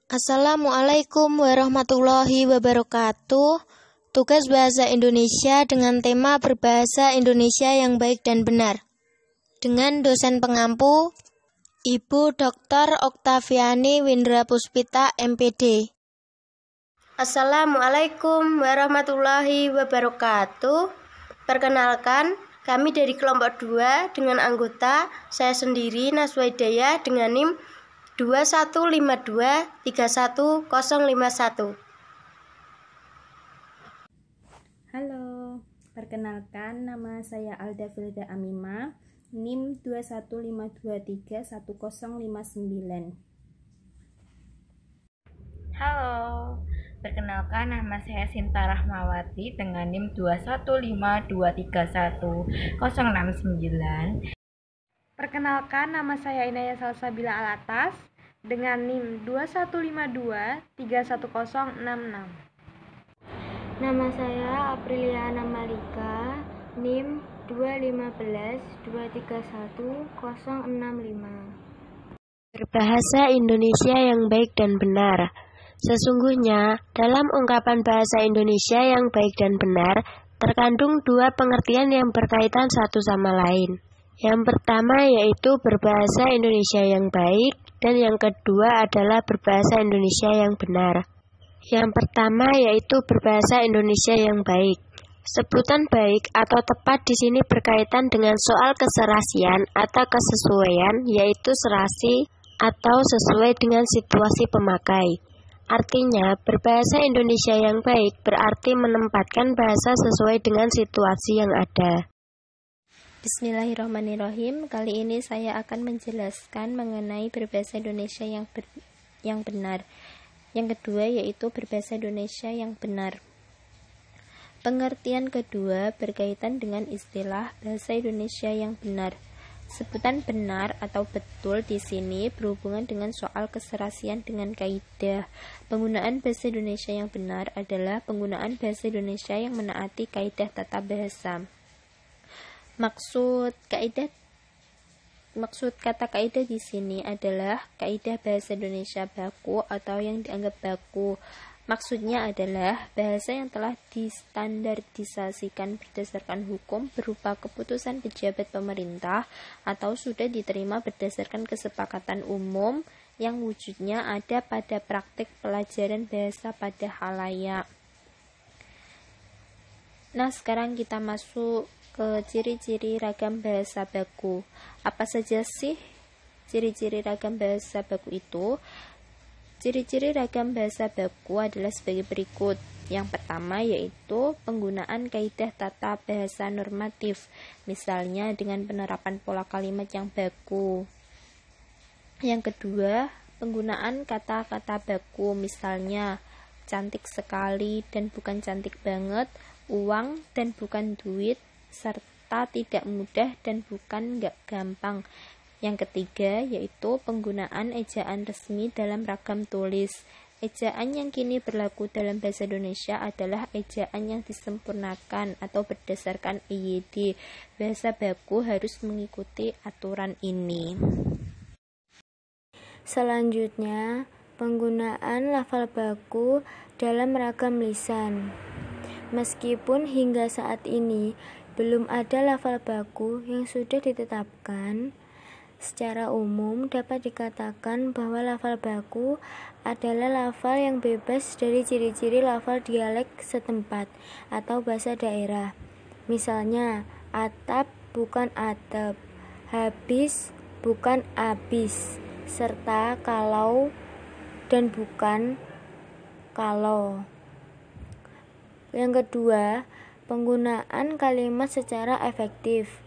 Assalamualaikum warahmatullahi wabarakatuh. Tugas Bahasa Indonesia dengan tema berbahasa Indonesia yang baik dan benar. Dengan dosen pengampu, Ibu Dr. Oktaviani Windra Puspita, MPD. Assalamualaikum warahmatullahi wabarakatuh. Perkenalkan, kami dari kelompok 2 dengan anggota saya sendiri Naswa Hidayah dengan NIM 21523151. Halo, perkenalkan nama saya Alda Filda Amima, NIM 2152310059. Halo, perkenalkan nama saya Sinta Rahmawati dengan NIM 2152310069. Perkenalkan, nama saya Inaya Salsabila Alatas dengan NIM 2152311066. Nama saya Apriliana Malika, NIM 215231065. Berbahasa Indonesia yang baik dan benar. Sesungguhnya, dalam ungkapan bahasa Indonesia yang baik dan benar, terkandung dua pengertian yang berkaitan satu sama lain. Yang pertama yaitu berbahasa Indonesia yang baik, dan yang kedua adalah berbahasa Indonesia yang benar. Yang pertama yaitu berbahasa Indonesia yang baik. Sebutan baik atau tepat di sini berkaitan dengan soal keserasian atau kesesuaian, yaitu serasi atau sesuai dengan situasi pemakai. Artinya, berbahasa Indonesia yang baik berarti menempatkan bahasa sesuai dengan situasi yang ada. Bismillahirrahmanirrahim. Kali ini saya akan menjelaskan mengenai berbahasa Indonesia yang benar. Yang kedua yaitu berbahasa Indonesia yang benar. Pengertian kedua berkaitan dengan istilah bahasa Indonesia yang benar. Sebutan benar atau betul di sini berhubungan dengan soal keserasian dengan kaidah. Penggunaan bahasa Indonesia yang benar adalah penggunaan bahasa Indonesia yang menaati kaidah tata bahasa. Maksud kata kaidah di sini adalah kaidah bahasa Indonesia baku atau yang dianggap baku. Maksudnya adalah bahasa yang telah distandardisasikan berdasarkan hukum berupa keputusan pejabat pemerintah atau sudah diterima berdasarkan kesepakatan umum yang wujudnya ada pada praktik pelajaran bahasa pada khalayak. Nah, sekarang kita masuk ke ciri-ciri ragam bahasa baku. Apa saja sih ciri-ciri ragam bahasa baku itu? Ciri-ciri ragam bahasa baku adalah sebagai berikut. Yang pertama yaitu penggunaan kaidah tata bahasa normatif, misalnya dengan penerapan pola kalimat yang baku. Yang kedua, penggunaan kata-kata baku, misalnya cantik sekali dan bukan cantik banget, uang dan bukan duit, serta tidak mudah dan bukan nggak gampang. Yang ketiga yaitu penggunaan ejaan resmi dalam ragam tulis. Ejaan yang kini berlaku dalam bahasa Indonesia adalah ejaan yang disempurnakan atau berdasarkan EYD. Bahasa baku harus mengikuti aturan ini. Selanjutnya, penggunaan lafal baku dalam ragam lisan. Meskipun hingga saat ini belum ada lafal baku yang sudah ditetapkan, secara umum dapat dikatakan bahwa lafal baku adalah lafal yang bebas dari ciri-ciri lafal dialek setempat atau bahasa daerah. Misalnya, atap bukan atep, habis bukan abis, serta kalau dan bukan kalau. Yang kedua, penggunaan kalimat secara efektif.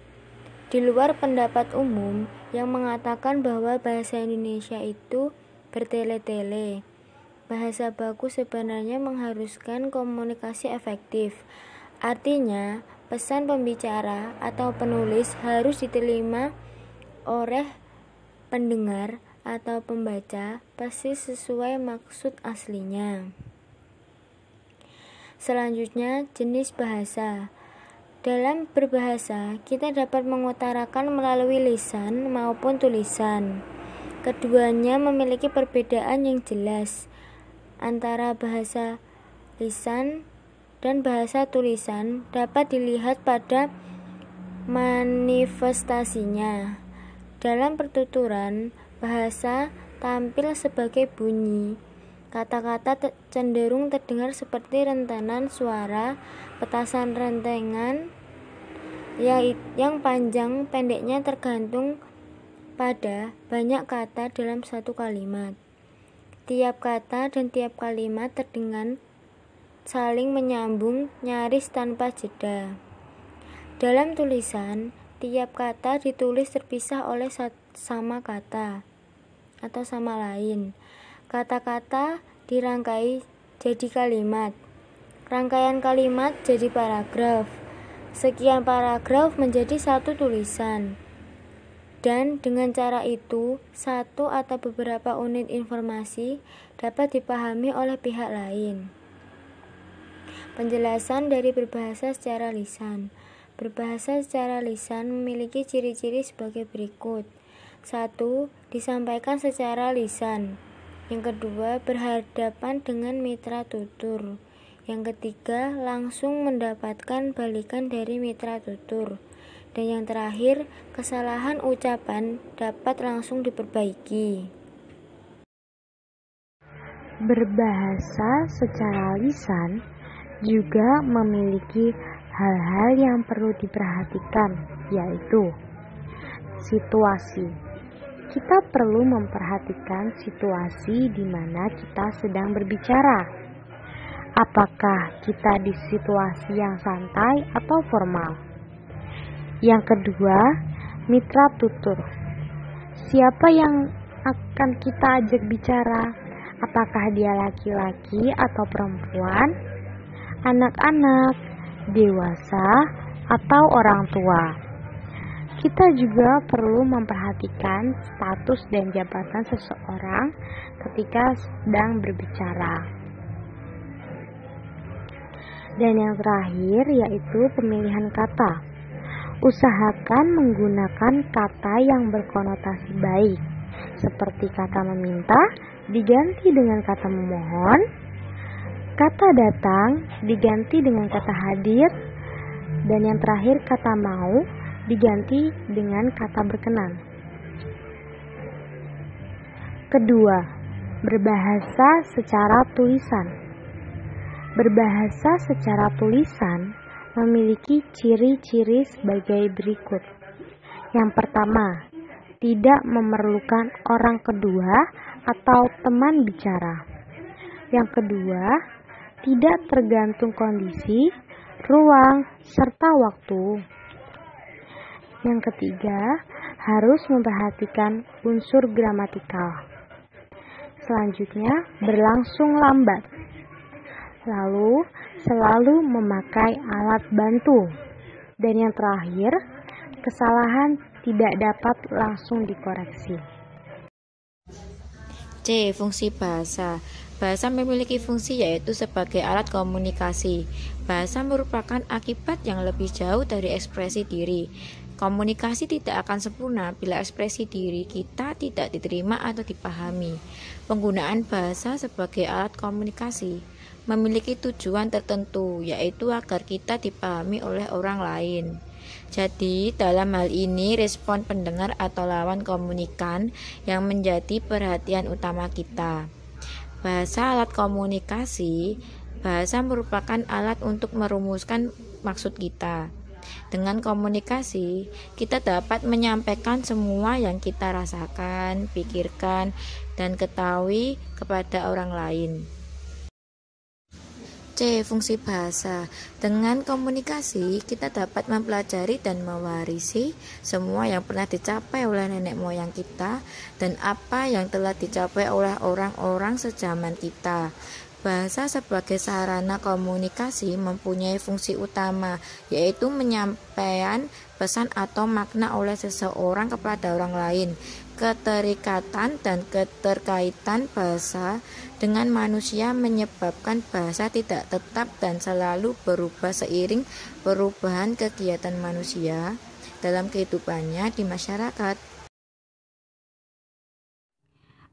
Di luar pendapat umum yang mengatakan bahwa bahasa Indonesia itu bertele-tele, bahasa baku sebenarnya mengharuskan komunikasi efektif. Artinya, pesan pembicara atau penulis harus diterima oleh pendengar atau pembaca pasti sesuai maksud aslinya. Selanjutnya, jenis bahasa. Dalam berbahasa, kita dapat mengutarakan melalui lisan maupun tulisan. Keduanya memiliki perbedaan yang jelas antara bahasa lisan dan bahasa tulisan dapat dilihat pada manifestasinya. Dalam pertuturan, bahasa tampil sebagai bunyi. Kata-kata cenderung terdengar seperti rentanan suara, petasan rentengan yang panjang pendeknya tergantung pada banyak kata dalam satu kalimat. Tiap kata dan tiap kalimat terdengar saling menyambung nyaris tanpa jeda. Dalam tulisan, tiap kata ditulis terpisah oleh sama kata atau sama lain. Kata-kata dirangkai jadi kalimat. Rangkaian kalimat jadi paragraf. Sekian paragraf menjadi satu tulisan. Dan dengan cara itu, satu atau beberapa unit informasi dapat dipahami oleh pihak lain. Penjelasan dari berbahasa secara lisan. Berbahasa secara lisan memiliki ciri-ciri sebagai berikut. 1. Disampaikan secara lisan. Yang kedua, berhadapan dengan mitra tutur. Yang ketiga, langsung mendapatkan balikan dari mitra tutur. Dan yang terakhir, kesalahan ucapan dapat langsung diperbaiki. Berbahasa secara lisan juga memiliki hal-hal yang perlu diperhatikan, yaitu situasi. Kita perlu memperhatikan situasi di mana kita sedang berbicara. Apakah kita di situasi yang santai atau formal? Yang kedua, mitra tutur. Siapa yang akan kita ajak bicara? Apakah dia laki-laki atau perempuan? Anak-anak, dewasa, atau orang tua. Kita juga perlu memperhatikan status dan jabatan seseorang ketika sedang berbicara. Dan yang terakhir yaitu pemilihan kata. Usahakan menggunakan kata yang berkonotasi baik, seperti kata meminta diganti dengan kata memohon, kata datang diganti dengan kata hadir, dan yang terakhir kata mau diganti dengan kata berkenan. Kedua, berbahasa secara tulisan. Berbahasa secara tulisan memiliki ciri-ciri sebagai berikut. Yang pertama, tidak memerlukan orang kedua atau teman bicara. Yang kedua, tidak tergantung kondisi, ruang, serta waktu. Yang ketiga, harus memperhatikan unsur gramatikal. Selanjutnya, berlangsung lambat. Lalu, selalu memakai alat bantu. Dan yang terakhir, kesalahan tidak dapat langsung dikoreksi. C. Fungsi bahasa. Bahasa memiliki fungsi yaitu sebagai alat komunikasi. Bahasa merupakan akibat yang lebih jauh dari ekspresi diri. Komunikasi tidak akan sempurna bila ekspresi diri kita tidak diterima atau dipahami. Penggunaan bahasa sebagai alat komunikasi memiliki tujuan tertentu, yaitu agar kita dipahami oleh orang lain. Jadi, dalam hal ini respon pendengar atau lawan komunikan yang menjadi perhatian utama kita. Bahasa alat komunikasi. Bahasa merupakan alat untuk merumuskan maksud kita. Dengan komunikasi, kita dapat menyampaikan semua yang kita rasakan, pikirkan, dan ketahui kepada orang lain. C. Fungsi bahasa. Dengan komunikasi, kita dapat mempelajari dan mewarisi semua yang pernah dicapai oleh nenek moyang kita dan apa yang telah dicapai oleh orang-orang sejaman kita. Bahasa sebagai sarana komunikasi mempunyai fungsi utama, yaitu menyampaikan pesan atau makna oleh seseorang kepada orang lain. Keterikatan dan keterkaitan bahasa dengan manusia menyebabkan bahasa tidak tetap dan selalu berubah seiring perubahan kegiatan manusia dalam kehidupannya di masyarakat.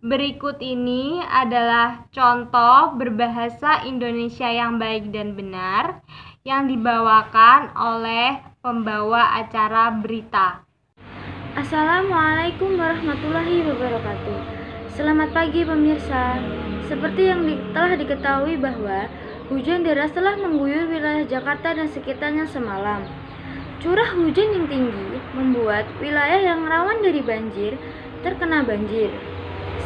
Berikut ini adalah contoh berbahasa Indonesia yang baik dan benar yang dibawakan oleh pembawa acara berita. Assalamualaikum warahmatullahi wabarakatuh. Selamat pagi pemirsa. Seperti yang telah diketahui bahwa hujan deras telah mengguyur wilayah Jakarta dan sekitarnya semalam. Curah hujan yang tinggi membuat wilayah yang rawan dari banjir terkena banjir.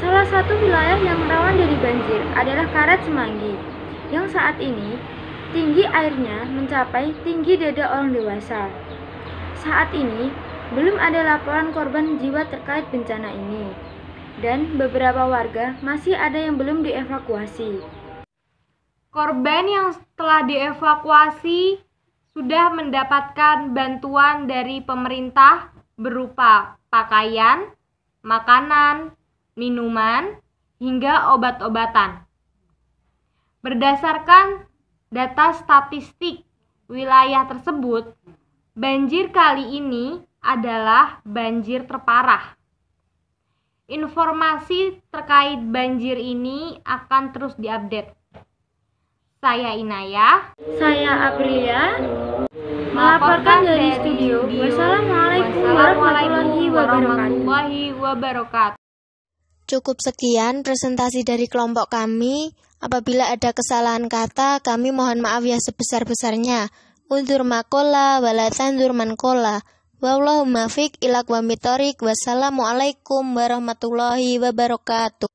Salah satu wilayah yang rawan dari banjir adalah Karet Semanggi, yang saat ini tinggi airnya mencapai tinggi dada orang dewasa. Saat ini belum ada laporan korban jiwa terkait bencana ini, dan beberapa warga masih ada yang belum dievakuasi. Korban yang telah dievakuasi sudah mendapatkan bantuan dari pemerintah berupa pakaian, makanan, minuman, hingga obat-obatan. Berdasarkan data statistik wilayah tersebut, banjir kali ini adalah banjir terparah. Informasi terkait banjir ini akan terus diupdate. Saya Inayah. Saya Aprilia. Melaporkan dari studio. Wassalamualaikum warahmatullahi wabarakatuh. Cukup sekian presentasi dari kelompok kami. Apabila ada kesalahan kata, kami mohon maaf yang sebesar-besarnya. Undur makola, walatandur mankola. Wallahumma fiq ila aqwamit thoriq. Wassalamualaikum warahmatullahi wabarakatuh.